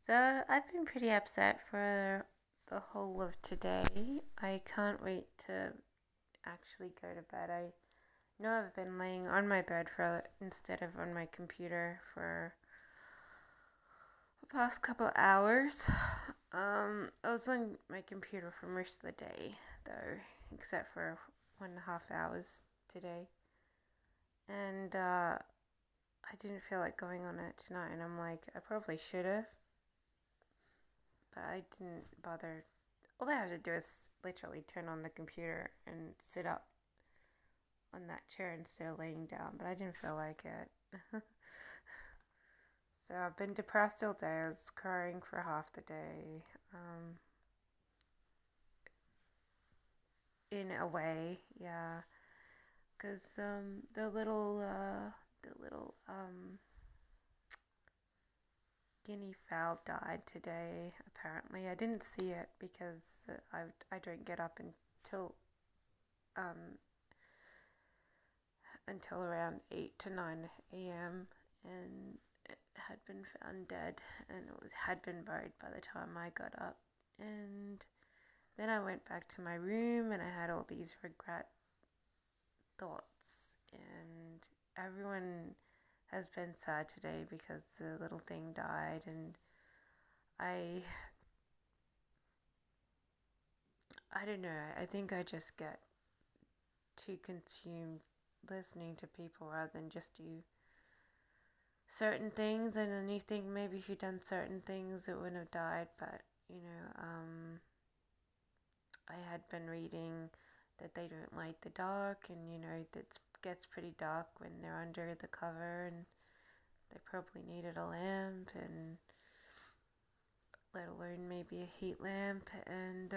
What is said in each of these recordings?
So I've been pretty upset for the whole of today. I can't wait to actually go to bed. I know I've been laying on my bed for instead of on my computer for the past couple hours. I was on my computer for most of the day though, except for 1.5 hours today, and I didn't feel like going on it tonight. And I'm like, I probably should have, but I didn't bother. All I have to do is literally turn on the computer and sit up on that chair instead of laying down, but I didn't feel like it. So I've been depressed all day. I was crying for half the day. In a way, yeah, because the little guinea fowl died today. Apparently, I didn't see it because I don't get up um until around 8 to 9 a.m. and it had been found dead, and had been buried by the time I got up. And then I went back to my room and I had all these regret thoughts, and everyone has been sad today because the little thing died. And I I don't know. I think I just get too consumed listening to people rather than just do certain things, and then you think maybe if you'd done certain things it wouldn't have died. But I had been reading that they don't like the dark, and it gets pretty dark when they're under the cover, and they probably needed a lamp, and let alone maybe a heat lamp. And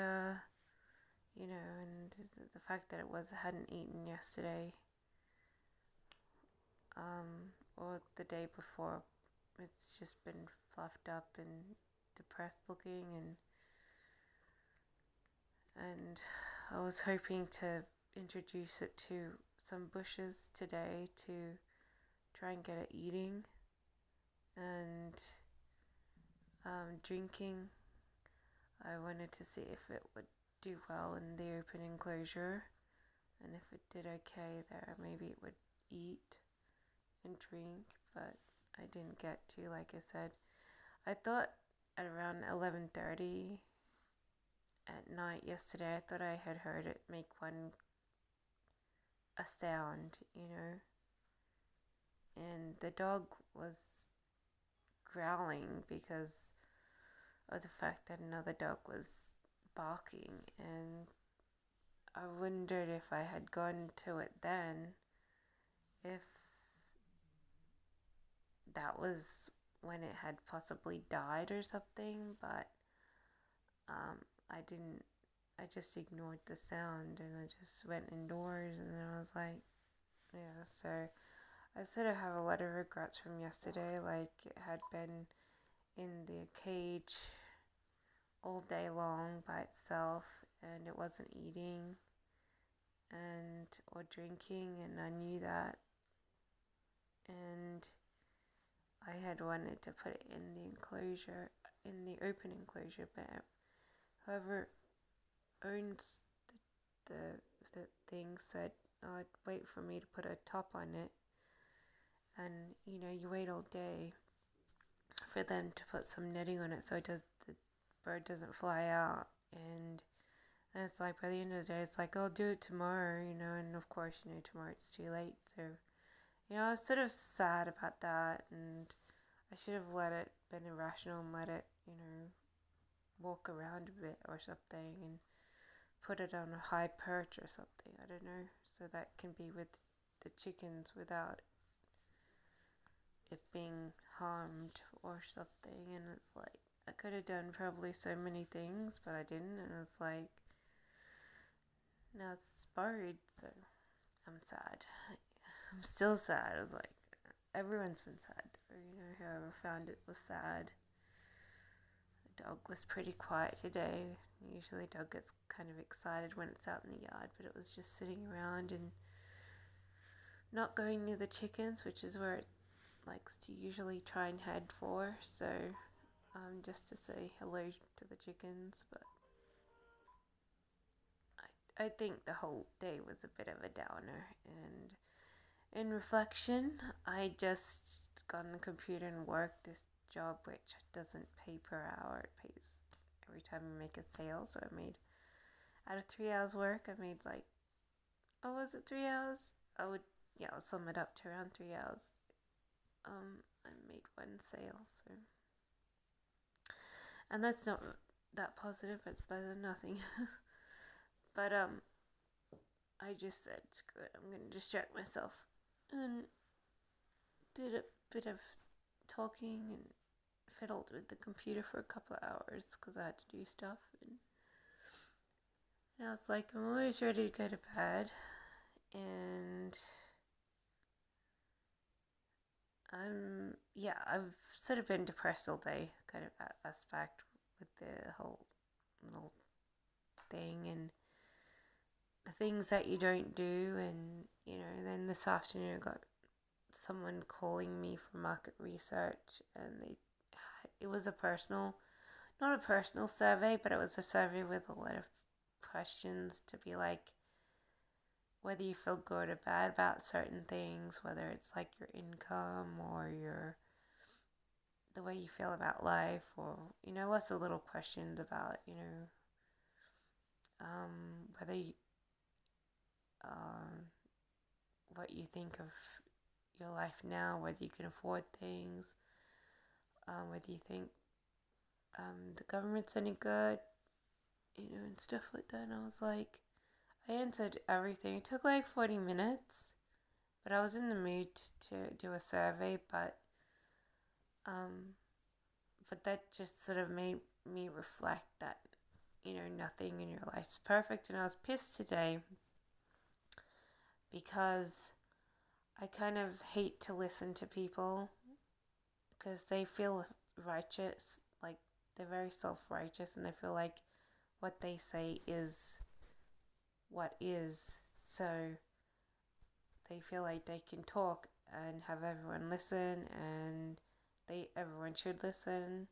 and the fact that it was hadn't eaten yesterday, or the day before, it's just been fluffed up and depressed looking. And I was hoping to introduce it to some bushes today to try and get it eating and drinking. I wanted to see if it would do well in the open enclosure, and if it did okay there, maybe it would eat and drink. But I didn't get to, like I said. I thought at around 11:30 at night yesterday, I thought I had heard it make a sound, and the dog was growling because of the fact that another dog was barking. And I wondered, if I had gone to it then, if that was when it had possibly died or something. But I didn't. I just ignored the sound and I just went indoors. And then I was like, yeah. So I sort of have a lot of regrets from yesterday. Like, it had been in the cage all day long by itself, and it wasn't eating and or drinking, and I knew that. And I had wanted to put it in the enclosure, in the open enclosure, but whoever owns the thing said, oh, I'd wait for me to put a top on it. And you wait all day for them to put some netting on it so the bird doesn't fly out. And it's like, by the end of the day, it's like, I'll do it tomorrow, and of course, tomorrow it's too late. So, I was sort of sad about that, and I should have let it, been irrational and let it, walk around a bit or something, and put it on a high perch or something, I don't know, so that can be with the chickens without it being harmed or something. And it's like, I could have done probably so many things, but I didn't. And it's like, now it's buried, so I'm sad. I'm still sad. I was like, everyone's been sad though, whoever found it was sad. The dog was pretty quiet today. Usually a dog gets kind of excited when it's out in the yard, but it was just sitting around and not going near the chickens, which is where it likes to usually try and head for. So just to say hello to the chickens, but I think the whole day was a bit of a downer. And in reflection, I just got on the computer and worked this job which doesn't pay per hour, it pays every time you make a sale. So I made, out of 3 hours work, I made like, oh, was it 3 hours? I'll sum it up to around 3 hours. I made one sale, so, and that's not that positive, it's better than nothing. But I just said, screw it, I'm gonna distract myself, and did a bit of talking and fiddled with the computer for a couple of hours because I had to do stuff. And now it's like I'm always ready to go to bed, and I've sort of been depressed all day, kind of aspect with the whole little thing and the things that you don't do. And then this afternoon I got someone calling me for market research, and it was not a personal survey, but it was a survey with a lot of questions to be like whether you feel good or bad about certain things, whether it's like your income or the way you feel about life, or lots of little questions about whether you, what you think of your life now, whether you can afford things, whether you think the government's any good, and stuff like that. And I was like, I answered everything. It took like 40 minutes, but I was in the mood to do a survey, but that just sort of made me reflect that, nothing in your life is perfect. And I was pissed today because I kind of hate to listen to people because they feel righteous, like they're very self-righteous, and they feel like what they say is what is. So they feel like they can talk and have everyone listen, and everyone should listen.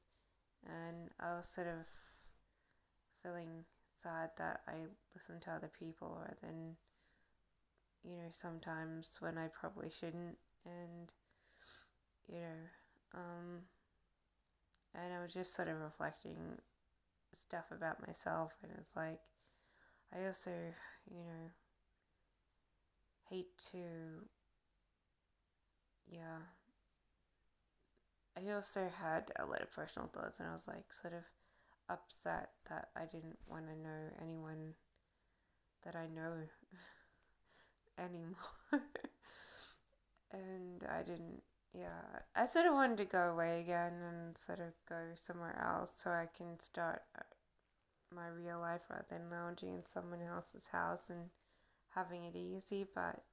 And I was sort of feeling sad that I listen to other people rather than, sometimes when I probably shouldn't. And and I was just sort of reflecting stuff about myself, and it's like I also hate to I also had a lot of personal thoughts, and I was like sort of upset that I didn't want to know anyone that I know anymore. And I sort of wanted to go away again and sort of go somewhere else so I can start my real life rather than lounging in someone else's house and having it easy. But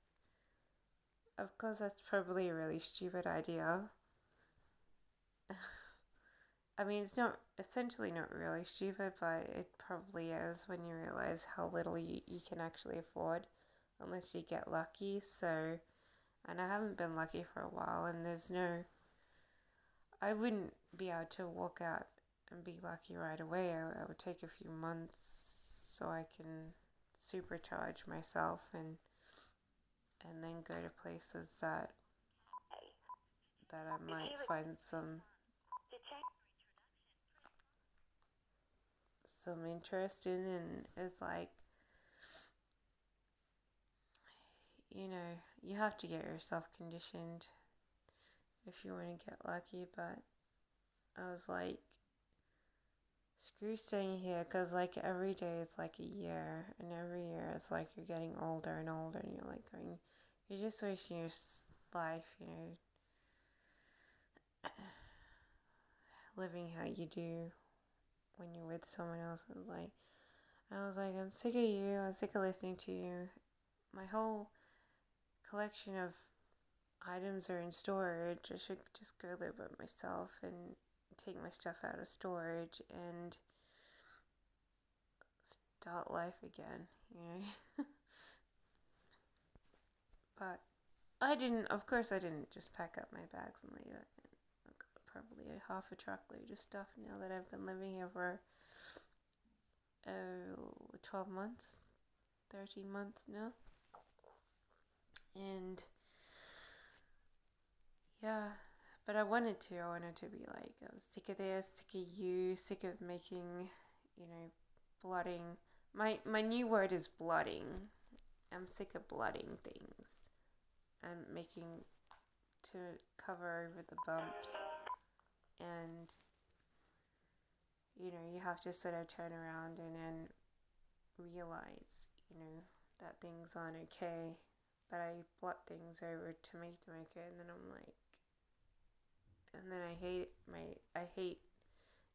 of course that's probably a really stupid idea. I mean, it's essentially not really stupid, but it probably is when you realize how little you can actually afford unless you get lucky. So, and I haven't been lucky for a while, and I wouldn't be able to walk out and be lucky right away. I would take a few months so I can supercharge myself and then go to places that I might find some interest in. And it's like, you have to get yourself conditioned if you want to get lucky. But I was like, screw staying here, because like every day it's like a year, and every year it's like you're getting older and older, and you're like you're just wasting your life, living how you do when you're with someone else. I was like, I'm sick of you, I'm sick of listening to you. My whole collection of items are in storage. I should just go live by myself and take my stuff out of storage and start life again, But I didn't just pack up my bags and leave it. I've got probably a half a truckload of stuff now that I've been living here for 12 months, 13 months now. And yeah, but I wanted to be like, I was sick of this, sick of you, sick of making, blooding. My new word is blooding. I'm sick of blooding things and making to cover over the bumps. And, you have to sort of turn around and then realize, that things aren't okay. But I blot things over to make them okay, and then I'm like, and then I hate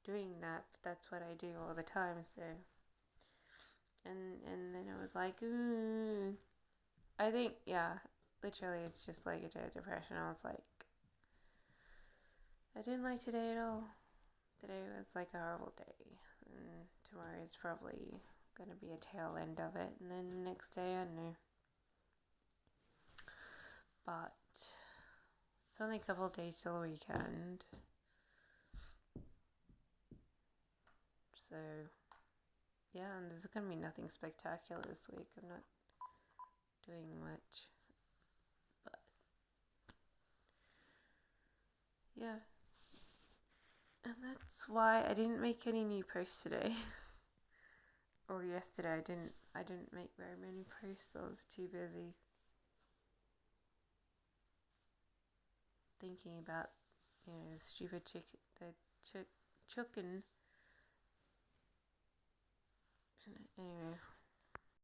doing that, but that's what I do all the time, so, and then I was like, I think, yeah, literally it's just like a depression. I was like, I didn't like today at all. Today was like a horrible day, and tomorrow is probably going to be a tail end of it, and then the next day, I don't know. But it's only a couple of days till the weekend. So, yeah, and there's going to be nothing spectacular this week. I'm not doing much. But, yeah. And that's why I didn't make any new posts today. Or yesterday, I didn't make very many posts. I was too busy thinking about, the stupid chicken. Anyway,